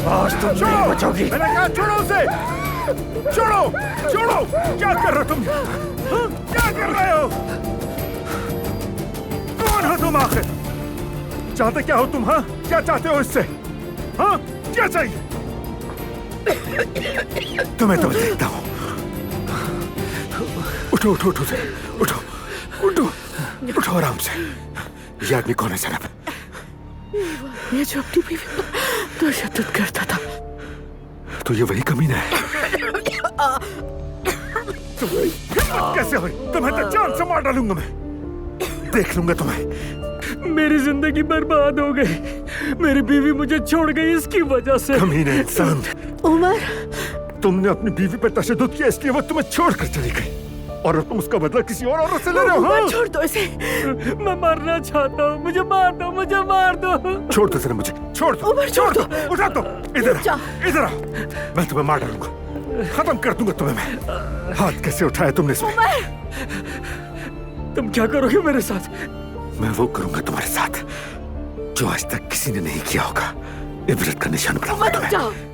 आज तुम नहीं बचोगी। मैंने कहा छोड़ो उसे, छोड़ो छोड़ो। क्या कर रहे हो तुम? हाँ? क्या कर रहे हो? कौन हो तुम आखिर? चाहते क्या हो तुम? हाँ, क्या चाहते हो इससे? हाँ, क्या चाहिए? तुम्हें तो देखता हूँ। उठो उठो उठो उठो उठो उठो आराम से। ये आदमी कौन है ज़ैनब? ये जो अपनी बीवी पर तशद्दुद करता था। तो ये वही कमीना है। कैसे हुई? तुम्हें तो जान से मार डालूंगा मैं। देख लूंगा तुम्हें। मेरी जिंदगी बर्बाद हो गई। मेरी बीवी मुझे छोड़ गई इसकी वजह से। कमीने इंसान। उमर, तुमने अपनी बीवी पर तशद्दुद किया इसलिए वो तुम्हें छोड़कर चली गई और तुम उसका बदला किसी और औरत से ले रहे हो। हाँ? छोड़ दो इसे। मैं मरना चाहता हूँ, मुझे मार दो, मुझे मार दो। छोड़ दो जरा मुझे, छोड़ दो, उमर, छोड़ दो, उठा दो। इधर जा। आओ, इधर आओ। मैं तुम्हें मार डालूंगा, खत्म कर दूंगा तुम्हें मैं। हाथ कैसे उठाया तुमने इसमें? तुम क्या करोगे मेरे साथ? मैं वो करूंगा तुम्हारे साथ जो आज तक किसी ने नहीं किया होगा। इबरत का निशान बनाऊंगा तुम्हें।